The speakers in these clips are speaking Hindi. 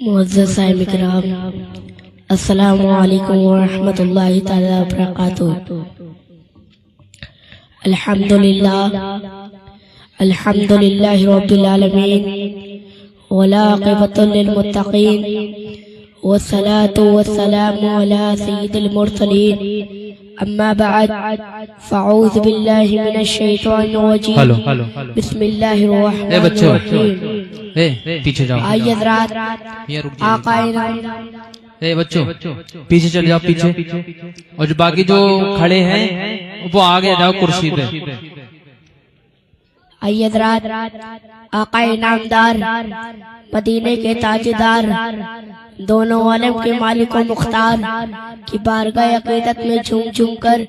मुअज़्ज़ज़ साहिब किराम, अस्सलामु अलैकुम व रहमतुल्लाहि तआला व बरकातुहू। अल्हम्दुलिल्लाहि रब्बिल आलमीन वला आक़िबतु लिल मुत्तक़ीन वस्सलातु वस्सलामु अला सय्यिदिल मुरसलीन अम्मा बअद फ़अऊज़ु बिल्लाहि मिनश शैतानिर रजीम। बिस्मिल्लाहिर रहमानिर रहीम। पीछे जाओ। आइए हज़रात, आक़ाए बच्चों पीछे चले जाओ, पीछे। और जो बाकी जो खड़े हैं वो आगे जाओ कुर्सी पे। आइए हज़रात, आक़ाए नामदार, मदीने के ताजदार, दोनों आलम के मालिक व मुख्तार की बारगाह अक़ीदत में झूम झूम कर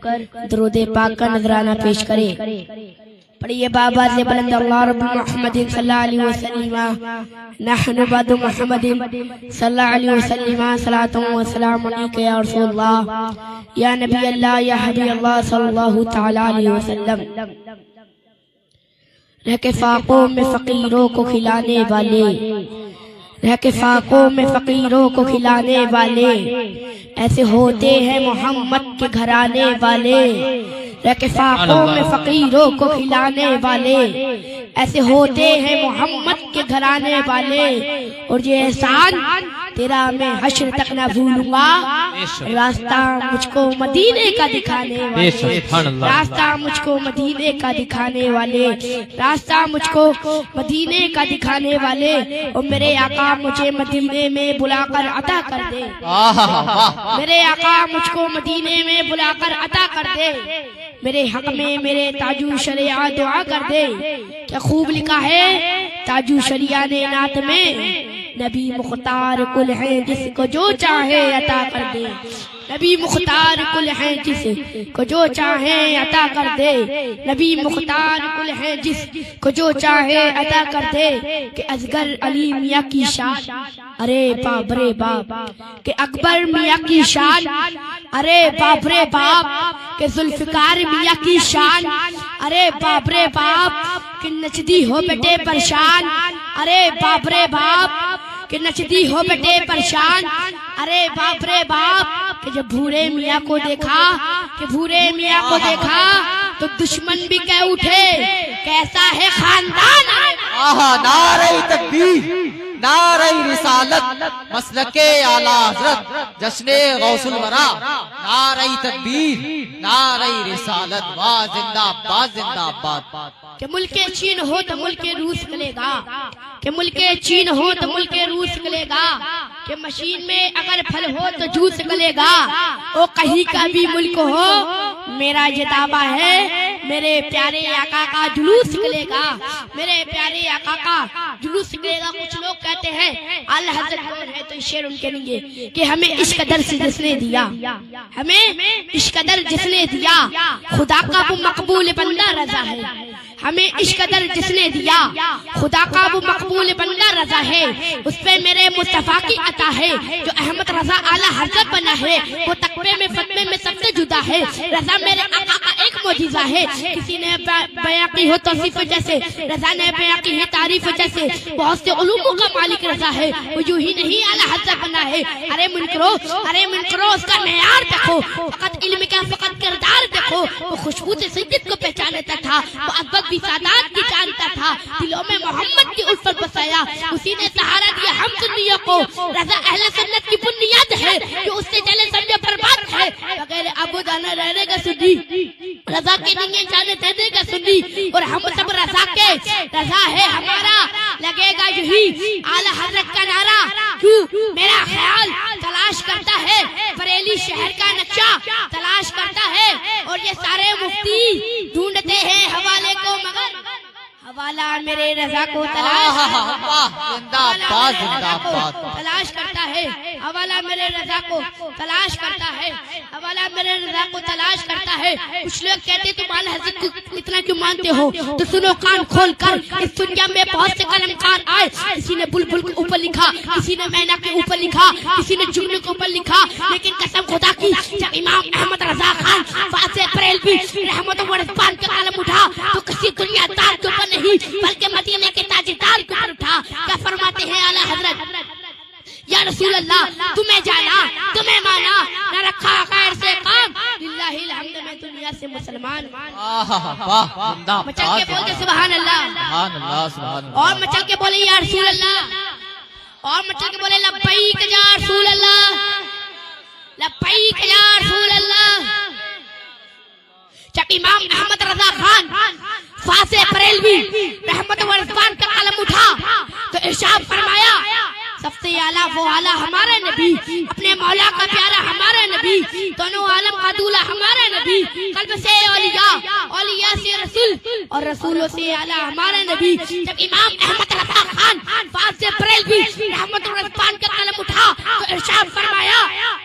दुरूद पाक का नजराना पेश करे। पढ़िए बाबा से बुलंद अल्लाह रब्बुल मुहम्मदिन सल्लल्लाहु अलैहि वसल्लम नहनु बदु मुहम्मदिन सल्लल्लाहु अलैहि वसल्लम सलातु व सलाम अलैका या रसूलल्लाह या नबी अल्लाह या हबीब अल्लाह सल्लल्लाहु तआला अलैहि वसल्लम। रह के फाकों में फकीरों को खिलाने वाले, रह के फाकों में फकीरों को खिलाने वाले, ऐसे होते हैं मोहम्मद के घराने वाले। रह के फाकों में फकीरों को खिलाने वाले, ऐसे होते हैं मोहम्मद के घराने वाले। और ये एहसान तेरा मैं हश्र तक न भूलूंगा, रास्ता मुझको मदीने का दिखाने वाले, रास्ता मुझको मदीने का दिखाने वाले, रास्ता मुझको मदीने का दिखाने वाले। और मेरे आका मुझे मदीने में बुलाकर अता कर दे, मेरे आका मुझको मदीने में बुलाकर अता कर दे। मेरे हक में मेरे ताजू शरिया दुआ कर दे। क्या खूब लिखा है ताजू शरिया ने नात में, नबी मुख्तार कुल है जिसको जो चाहे अता कर दे। नबी मुख्तार कुल है जिसको जो चाहे अता कर दे। नबी मुख्तार कुल है जिसको जो चाहे अता कर दे। कि असगर अली मियाँ की शान, अरे बाप रे बाप, कि अकबर मियाँ की शान, अरे बाप रे बाप, के जुल्फिकार मियाँ की शान, अरे बाप रे बाप, कि नचदी हो बेटे परेशान, अरे बाप रे बाप, कि नचदी हो बेटे परेशान, अरे बाप रे बाप। कि जब भूरे मियाँ को देखा, कि भूरे मियाँ को देखा तो दुश्मन भी कह उठे कैसा है खानदान। नारे तकबीर, नारे रिसालत, मसलके आला हज़रत, जश्ने गौसुल वरा। नारे तकबीर, नारे रिसालत, वाह जिंदाबाद जिंदाबाद। कि मुल्के चीन हो तो मुल्के रूस मिलेगा, कि मुल्के चीन हो तो मुल्के रूस मिलेगा। कि मशीन में अगर फल हो तो जूस मिलेगा। ओ कहीं का भी मुल्क हो मेरा ये दावा है, मेरे प्यारे आका का जुलूस निकलेगा, मेरे प्यारे आका का जुलूस निकलेगा। कुछ लोग कहते हैं आला हज़रत है तो शेर उनके लिए कि हमें इश्क कदर से जिसने दिया, हमें इश्क कदर जिसने दिया, खुदा का वो मकबूल बंदा रजा है। हमें इश्क कदर जिसने दिया, खुदा का वो मकबूल बंदा रजा है। उस पे मेरे मुस्तफा की अता है, जो अहमद रजा आला हज़रत बना है। वो तकबे में फतवे में सबसे जुदा है। रजा मेरे आका का एक मौजिज़ा है। किसी ने बयां की हो तौसीफ जैसे, रजा ने बयां की है तारीफ जैसे। बहुत से उलूमों का मालिक रजा है, वो यूं ही नहीं आला हज़रत बना है। अरे मुनकरो, अरे मुनकरो, उसका मेयार देखो, फकत इल्म का फकत किरदार देखो। वो खुशबू से सैयद को पहचानता था, वो अकबर भी सादात की जानता था। दिलों में मोहम्मद की उल्फत बसाया, उसी ने सहारा दिया हम सुन्नियों को। रजा अहले सुन्नत की बुनियाद है, जो उससे चले समझे बर्बाद है। बगैर अबू जाना रहेगा सुन्नी, रजा के नहीं जाने दे देगा सुन्नी। और हम सब रजा के, रजा है हमारा, लगेगा यही आला हज़रत का नारा। क्यों मेरा ख्याल तलाश करता है, बरेली शहर का नक्शा तलाश करता है। और ये सारे मुफ्ती ढूंढते हैं हवाले को, मगर हवाला मेरे रजा को तलाश करता है। हवाला मेरे रजा को तलाश करता है, हवाला मेरे रजा को तलाश करता है। कुछ लोग कहते तुम आला हज़रत को इतना क्यों मानते हो, तो सुनो कान खोल कर, इस दुनिया में बहुत से कलमकार आए। किसी ने बुलबुल के ऊपर लिखा, किसी ने मैना के ऊपर लिखा, किसी ने जुमले के ऊपर लिखा। लेकिन कसम खुदा की, जब इमाम अहमद रजा खान फासे बरेलवी रहमत व रिज़वान का कलम उठा तो किसी दुनियादार के ऊपर नहीं बल्कि मदीने के ताजदार के ऊपर उठा। क्या फरमाते हैं आला हज़रत, रसूल अल्लाह तुम्हें जाना तुम्हें माना न रखा खैर से काम लिल्लाहिल हम्द में दुनिया से मुसलमान। मचल के बोल के सुभान अल्लाह और मचल के बोले या रसूल अल्लाह और मचल के बोले लब्बैक या रसूल अल्लाह लब्बैक या रसूल अल्लाह। जब इमाम अहमद रजा खान फासे बरेलवी रहमत व रिज़वान का कलम उठा तो इरशाद फरमाया सबसे आला वो आला हमारा नबी अपने मौला का प्यारा हमारा नबी दोनों आलम का दूल्हा हमारा नबी कल्ब से औलिया औलिया से रसूल और रसूलों से आला हमारा नबी। जब इमाम अहमद रजा खान फासे बरेलवी रहमत व रिज़वान का कलम उठा तो इरशाद फरमाया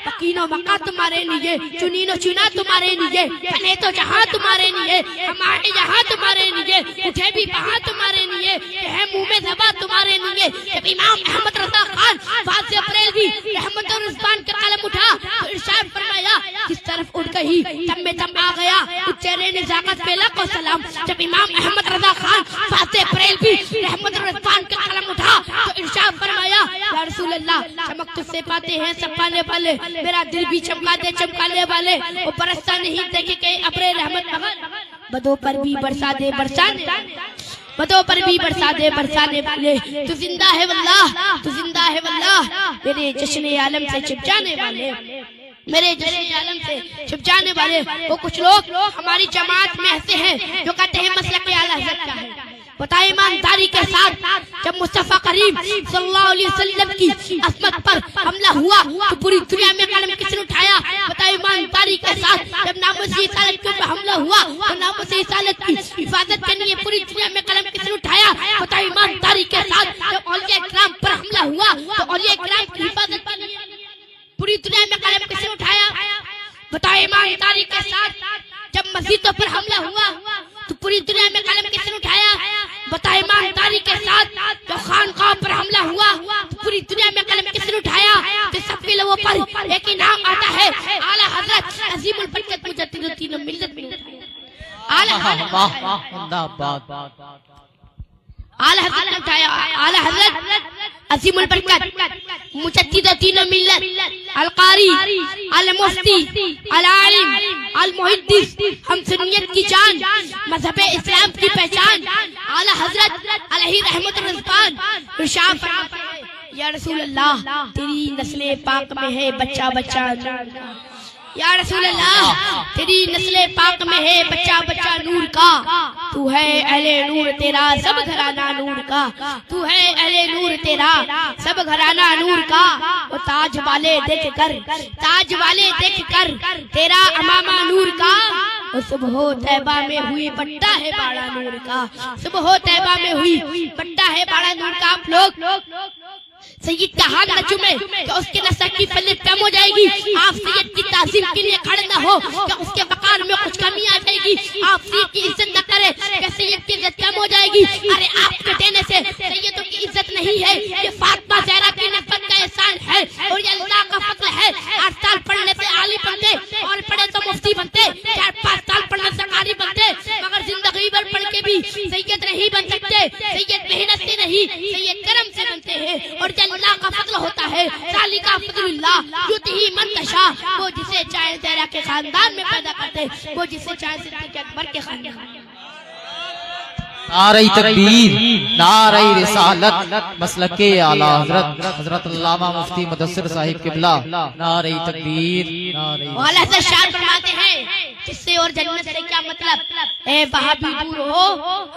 मकीनो मक्का तुम्हारे लिए चुनीनो चुना तुम्हारे लिए बने तो जहां तुम्हारे लिए हमारे यहाँ तुम्हारे लिए उठे भी वहां तुम्हारे लिए है मुंह में दबा तुम्हारे लिए। जब इमाम अहमद रजा खान फासे बरेलवी रहमत व रिज़वान का कलम उठा तो इरशाद फरमाया किस तरफ उड़ गई तब में तब आ गया चेहरे निजाकत पे लाखों सलाम। जब इमाम अहमद रजा खान फासे बरेलवी रहमत व रिज़वान का कलम उठा तो इरशाद फरमाया या रसूल अल्लाह चमक तुझसे पाते हैं सब पाने वाले मेरा दिल भी चमका दे चमकाने वाले वो बरसता नहीं देखे के अबरे रहमत मगर बदों पर भी बरसा दे बरसाने बदों पर भी बरसा दे बरसाने वाले तू जिंदा है वल्लाह तू जिंदा है वल्लाह मेरे जश्न आलम से छिप जाने वाले मेरे जश्न आलम से छिप जाने वाले। वो कुछ लोग हमारी जमात में ऐसे हैं जो कहते हैं मसलक आला हज़रत का है। बताए ईमानदारी के साथ जब मुस्तफा करीम सल्लल्लाहु अलैहि वसल्लम की अस्मत पर हमला हुआ तो पूरी दुनिया में कलम किसने उठाया? बताए ईमानदारी के साथ जब नामुस रिसालत के ऊपर हमला हुआ तो नामुस रिसालत की हिफाजत के लिए पूरी दुनिया में कलम किसने उठाया? बताए ईमानदारी के साथ जब औलिया इकराम पर हमला हुआ तो औलिया इकराम की हिफाजत के लिए पूरी दुनिया में कलम किसने उठाया? बताए ईमानदारी के साथ जब मस्जिदों पर हमला हुआ तो पूरी दुनिया में कलम किसने उठाया? बताए ईमानदारी के साथ जो खानकाह पर हमला हुआ तो पूरी दुनिया में कलम किसने उठाया? तो सबके लोगों पर एक ही नाम आता है आला हजरत अजीमुल बरकत मुजद्दिदुद्दीन मिल्लत में आला हजरत उठाया आला हजरत अजीमुल बरकत मुजद्दिदुद्दीन मिल्लत अल कारी अल मुफ्ती अल आलिम अल मुहद्दिस हम सुन्नियत की जान मजहब इस्लाम की पहचान आला हजरत अलैहि रहमत व रिज़वान इरशाद फरमाते हैं या रसूल अल्लाह तेरी नस्ले पाक में है बच्चा बच्चा या रसूल अल्लाह तेरी नस्ले पाक में है बच्चा बच्चा नूर का तू है अहले नूर तेरा सब घराना नूर का तू है अहले नूर तेरा सब घराना नूर का वो ताज वाले देख कर तेरा अमामा नूर का सुबह तैबा में हुई बट्टा है बाड़ा नूर का सुबह तैबा में हुई बट्टा है बाड़ा नूर का। आप लोग सैयद का हाथ न चूमे तो उसके नसब की फजीलत कम हो जाएगी। आप सैयद की ताज़ीम के लिए खड़े न हो तो उसके वकार में कुछ कमी आ जाएगी। आप सैयद की इज्जत न करे तो सैयद की इज्जत कम हो जाएगी। अरे आपके देने से सैयदों की इज्जत नहीं है, ये फातिमा ज़हरा की नफ़रत का एहसान है और ये अल्लाह का फज़ल है। 8 साल पढ़ने से आलिम बनते और पढ़े तो मुफ्ती बनते, 4-5 साल पढ़ने से कारी बनते, मगर जिंदगी भर पढ़ के भी सैयद नहीं बन सकते। सैयद मेहनत से नहीं सैयद करम से बनते हैं और अल्लाह का फजल होता है। सालिका फजलुल्लाह युतिही मन तशा, वो जिसे चाहे ज़हरा के खानदान में पैदा करते, वो जिसे चाहे सिद्दीक़ अकबर के खानदान में। नारे तकबीर, नारे रिसालत, मसलके आला हजरत हजरत अल्लामा मुफ्ती मुदस्सिर साहिब किबला, नारे तकबीर, नारे वाला से शान फरमाते हैं किससे और जन्नत से क्या मतलब? ए वहाबी दूर हो,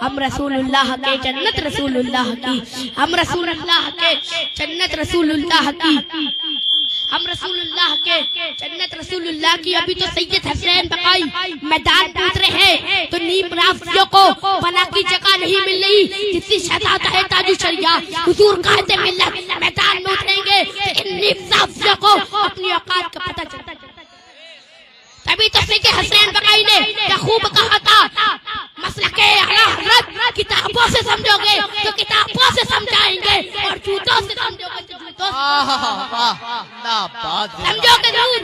हम रसूलुल्लाह के जन्नत रसूलुल्लाह की, हम रसूलुल्लाह के जन्नत रसूलुल्लाह की, हम रसूलुल्लाह के जन्नत रसूलुल्लाह की। अभी तो सैयद हसनैन बकाई मैदान में उतरे हैं तो नीम राफियों को पनाह की जगह नहीं मिल रही जितनी शहजादा है ताजु शरिया हुजूर कहते मिल्लत मैदान में उतरेंगे तो इन नीम राफियों को अपनी औकात का पता चलता। तभी तो सैयद हसनैन बकाई ने क्या खूब कहा था, मसलके आला हज़रत किताबों से समझोगे तो किताबों से समझाएंगे और जूतों से समझोगे तो जूतों से समझोगे जरूर।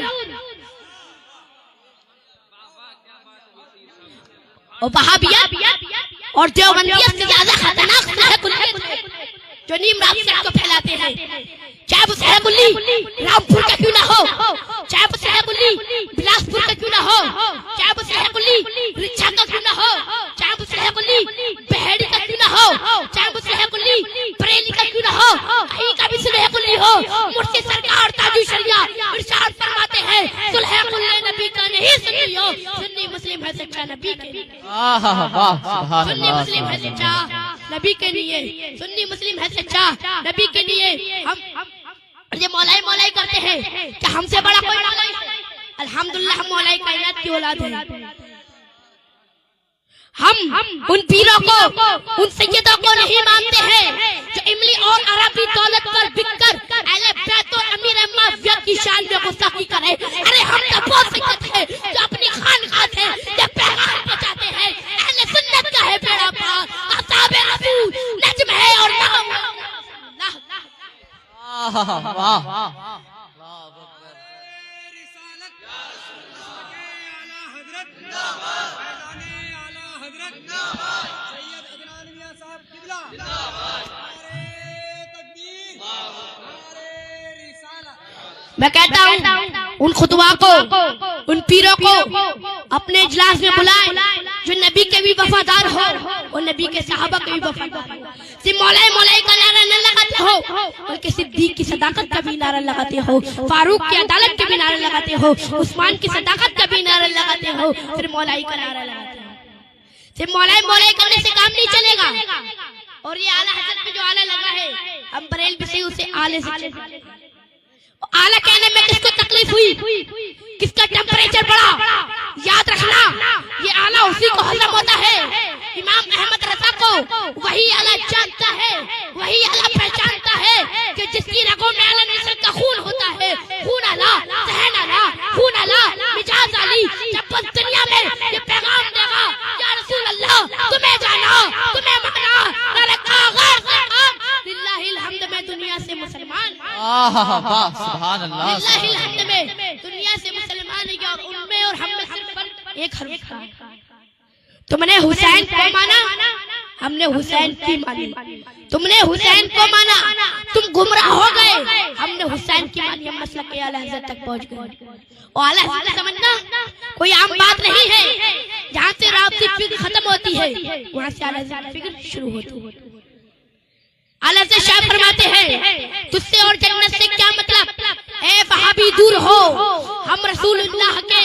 और वहाबिया और देवबंदिया से ज्यादा खतरनाक है जो नीम राफियत को फैलाते हैं, चाहे वो कुल्ली रामपुर का क्यों ना हो, चाहे वो सह कुल्ली बिलासपुर का क्यों ना हो, चाहे वो सह कुल्ली रिक्शा का क्यों ना हो, चाहे वो सह कुल्ली बहेड़ी का क्यों ना हो, चाहे वो सह कुल्ली बरेली का क्यों ना हो, कहीं का भी सुलह कुल्ली हो, मुर्शिद सरकार ताजु शरिया इरशाद फरमाते हैं सुलह कुल्ले नबी का नहीं सुन्नी हो, सुन्नी मुस्लिम है सच्चा नबी के लिए, सुन्नी मुस्लिम है सच्चा नबी के लिए, सुन्नी मुस्लिम है सच्चा नबी के लिए। हम ये मौलाई मौलाई करते हैं कि हमसे बड़ा कोई मौलाई है? अल्हम्दुलिल्लाह हम मौलाई कायनात की औलाद हैं। हम उन पीरों को, उन सैयदों को नहीं मानते हैं जो इमली और अरबी दौलत पर बिककर अहले बैत और अमीर माफिया की शान में गुस्ताखी करे। अरे हम तो वो सैयद हैं जो अपनी खानकाह से ये पैगाम पहुंचाते हैं, अहले सुन्नत का है बेड़ा पार, असहाबे रसूल नज्म है और नाम मैं कहता हूँ उन खुतवा को, उन पीरों को अपने इजलास में बुलाए जो नबी के भी वफादार हो और नबी के सहाबा के भी वफादार हो। सिर्फ मौलाई मौलाई का नारा न लगाते हो बल्कि सिद्दीक की सदाकत का भी नारा लगाते हो, फारूक की अदालत के भी नारा लगाते हो, उस्मान की सदाकत का भी नारा लगाते हो, फिर मौलाई का नारा लगाते हो। सिर्फ मौलाई मौलाई करने से काम नहीं चलेगा। और ये आला हजरत में जो आला लगा है, हम बरेलवी से उसे आले से आला कहने में किसको तकलीफ हुई, किसका टेम्परेचर बढ़ा, याद रखना ये आला उसी को हजम होता है। इमाम अहमद रजा को वही आला जानता है, वही आला पहचानता है कि जिसकी रगों में आला नस्ल का खून होता है, खून आला, सहन आला, खून आला, मिजाज आली। जब बस दुनिया में ये पैगाम देगा या रसूल अल्लाह तुम्हें जाना, तुम्हें माना, लिल्लाहिल हम्द में दुनिया से मुसलमान, सुभान अल्लाह, लिल्लाहिल हम्द में दुनिया से मुसलमान है और उनमें और हम में सिर्फ एक हर्फ था। तुमने हुसैन को माना, हमने हुसैन की मानी। तुमने हुसैन को माना, तुम गुमराह हो गए, हमने हुसैन की मानी। हम मसलक के आला हज़रत तक पहुंच गए। और आला हज़रत समझना कोई आम बात नहीं है। जहाँ से राबती फिक्र खत्म होती है वहाँ से आला हज़रत फिक्र शुरू होती है। आला हज़रत शाह फरमाते हैं तुझसे और जन्नत से क्या मतलब, ए वहाबी दूर हो, हम रसूलुल्लाह के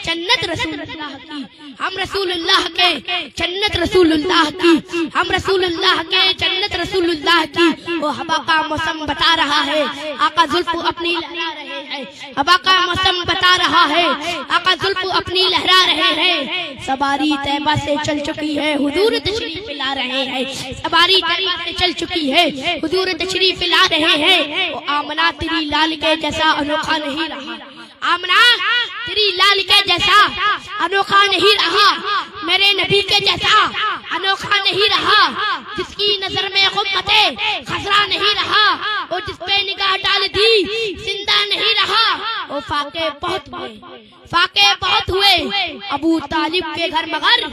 जन्नत रसूलुल्लाह की, हम रसूलुल्लाह के जन्नत रसूलुल्लाह की, हम रसूलुल्लाह के जन्नत रसूलुल्लाह की। वो हवा का मौसम बता रहा है, आका जुल्फ अपनी लहरा रहे हैं, हवा का मौसम बता रहा है, आका जुल्फ अपनी लहरा रहे हैं। सवारी तैबा से चल चुकी है, हुजूर तशरीफ ला रहे हैं। सवारी तैबा से चल चुकी है, हुजूर तशरीफ ला रहे हैं। वो आमना तेरी लाल के जैसा अनोखा नहीं रहा, आमना तेरी लाल के जैसा अनोखा नहीं रहा, मेरे नबी के जैसा अनोखा नहीं रहा। जिसकी नजर में गुम्मते खसरा नहीं रहा, और जिस पे निगाह डाल दी जिंदा नहीं रहा। वो फाके बहुत हुए, फाके बहुत हुए अबू तालिब के घर, मगर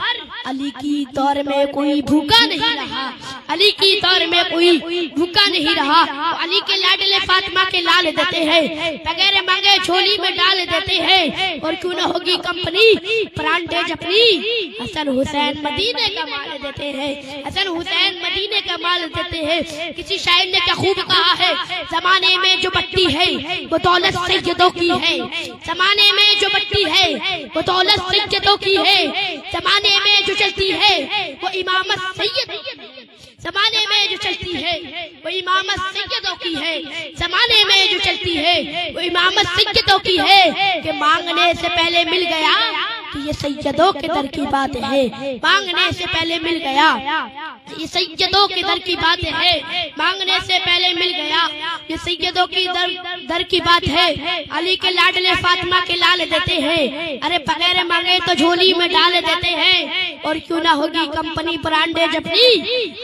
अली की दौर में कोई भूखा नहीं रहा, अली की दौर में कोई भूखा नहीं रहा। अली के लाडले फातिमा के लाल देते हैं, बगैर मांगे झोली में डाल देते हैं। और क्यों न होगी कंपनी ब्रांडेज अपनी, हसन हुसैन मदीने का माल देते हैं, हसन हुसैन मदीने का माल देते हैं। किसी शायर ने क्या खूब कहा है, जमाने में जो बट्टी है वो दौलत सैयदों की है, जमाने में जो बट्टी है वो दौलत सैयदों की है, जमाने में जो चलती है वो इमामत सैयद, जमाने में जो चलती है वो इमामत सैयदों की है, जमाने में जो चलती है वो इमामत सैयदों की है। कि मांगने से पहले मिल गया तो ये सैयदों के दर की बात है, मांगने से पहले मिल गया ये सैयदों के दर की बात है, मांगने से पहले मिल गया ये सैयदों की दर की बात है। अली के लाडले फातिमा के लाल देते हैं, अरे बगैर मांगे तो झोली में डाल देते हैं। और क्यों ना होगी कंपनी ब्रांडेज अपनी,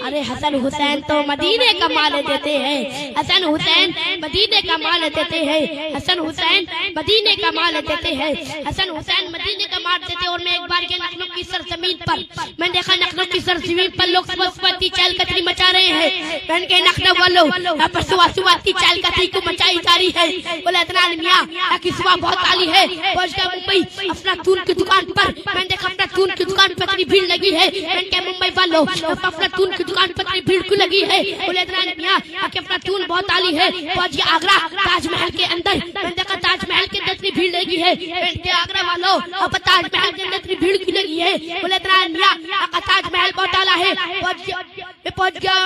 अरे हसन हुसैन तो मदीने का माल देते हैं, हसन हुसैन मदीने का माल देते हैं, हसन हुसैन मदीने का माल देते हैं, हसन हुसैन मदीने का माल देते। और मैं एक बार के लखनऊ की सरजमीन पर मैंने देखा, लखनऊ की सरजमीन पर लोग सुवाती चाल कतरी मचा रहे हैं। मैंने के लखनऊ वालों यहाँ पर सुवाती चाल कतरी को मचाई जा रही है। बोले अदनान मियां की सुबह बहुत आली है। पहुंच गया मुंबई अपना तून की दुकान पर। मैंने देखा अपना तून की दुकान पर इतनी भीड़ लगी है। मैंने कहा मुंबई वालों अपना तून की दुकान पर इतनी भीड़ क्यों लगी है? बोले अदनान मियां कि अपना तून बहुत आली है। पहुंच गया आगरा ताजमहल के अंदर। मैंने देखा ताजमहल के अंदर इतनी भीड़ लगी है। मैंने कहा आगरा वालों अब ताजमहल के अंदर इतनी भीड़ क्यों लगी है? बोले अदनान मियां ताजमहल बहुत आला है। पहुंच गया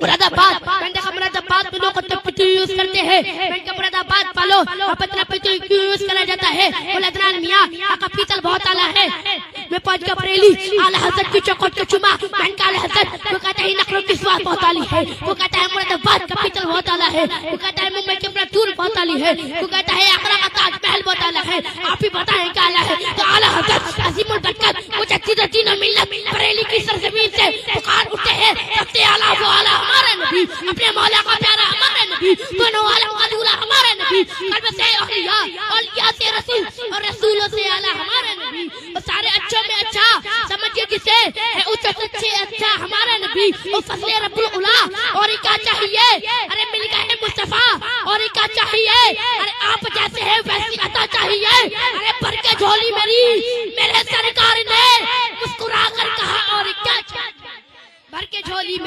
मुरादाबाद। मैंने देखा मुरादाबाद में लोग पीतल यूज करते हैं। मैंने कहा मुरादाबाद वालों अब इतना पीतल क्यों यूज करा जाता है? बोले अदनान मियां का पीतल बहुत आला है। मैं पहुंच गया बरेली आला हजरत की चौखट को चुमा। मैंने कहा आला हजरत वो कहता है नखरों की स्वाद बहुत आली है। वो कहता है मुरादाबाद का पीतल बहुत आला है। वो कहता है मुंबई की अपना तून बहुत आली है। वो कहता है आगरा का ताजमहल बहुत आला है। आप ही बताएं क्या आला है? तो आला हजरत अजीमुल बरकत मुझे तीनों मिल्लत बरेली की सरजमीन से पुकार उठते हैं सबसे आला वो आला हमारा नबी, अपने मौला का प्यारा हमारा नबी, दोनों आलम का दूल्हा हमारा नबी, कल्ब से औलिया से रसूल और रसूलों से आला हमारा नबी। और सारे अच्छों में अच्छा समझिए जिसे उच्च सबसे अच्छा हमारा नबी। वो फजले रब्बुल उला और क्या चाहिए? अरे मिल गए मुस्तफा और क्या चाहिए? अरे आप जैसे है वैसी अता चाहिए। अरे भर के झोली मेरे सरकार ने मुस्कुरा कर कहा और क्या चाहिए? भर के झोली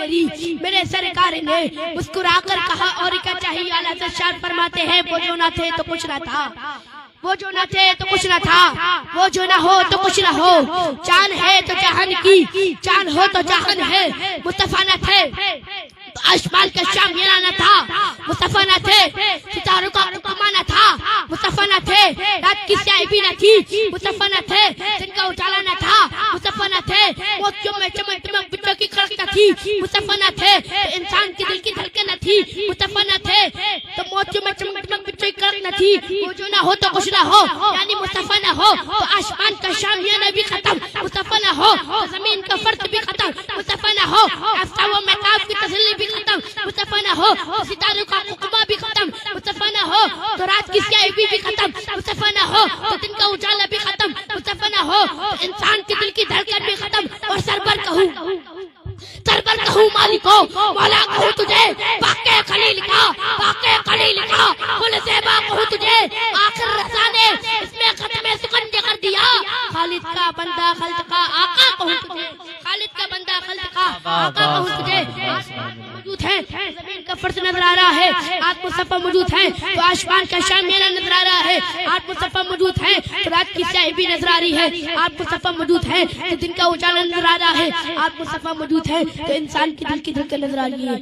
मेरे सरकार ने मुस्कुरा कर कहा और क्या चाहिए? आला से शान फरमाते हैं वो जो ना थे तो कुछ ना था, वो जो ना थे तो कुछ ना था, वो जो ना हो तो कुछ ना हो। चांद है तो जहान की, चांद हो तो जहान है। मुस्तफा न थे तो आसमान का शामियाना न था। मुस्तफा न थे सितारों का हुक्मा न था। मुस्तफा न थे रात की स्याही भी न थी। मुस्तफा न थे दिन का उजाला न था। मुस्तफा न थे मोतियों में चमक चमक बिच्छों की खड़क न थी। मुस्तफा न थे तो इंसान के दिल की धड़कन न थी। मुस्तफा न थे तो मोतियों में चमक चमक बिच्छों की खड़क न थी। वो जो ना हो तो कुछ ना हो, यानी मुस्तफा न हो तो आसमान का शामियाना भी खत्म। मुस्तफा न हो तो जमीन का फर्श भी खत्म। मुस्तफा न हो आफ्ताब व महताब की तसल्ली भी खत्म। मुस्तफा न हो तो सितारों का हुक्मा भी खत्म। मुस्तफा न हो तो रात की स्याही भी खत्म। मुस्तफा न हो तो दिन का उजाला भी खत्म। मुस्तफा न हो तो इंसान के दिल की धड़कन भी खत्म। और सरबर कहूँ मालिको मौला कहूँ तुझे वाक़े खलील का कुल ज़ेबा कहूँ तुझे आखिर रज़ा ने इसमें खत्म सुकंजे कर दिया। खालिद का बंदा खल्क़ का आका कहूँ तुझे, खालिद का बंदा खल्क़ का आका कहूँ तुझे। मौजूद है जमीन का फर्श नजर आ रहा है, आग मुस्तफा मौजूद है तो आसमान का शामियाना नजर आ रहा है। आग मुस्तफा मौजूद है तो रात की स्याही भी नजर आ रही है। आग मुस्तफा मौजूद है तो दिन का उजाला नजर आ रहा है। आग मुस्तफा मौजूद है तो इंसान की दिल की धड़कन नजर आ रही है।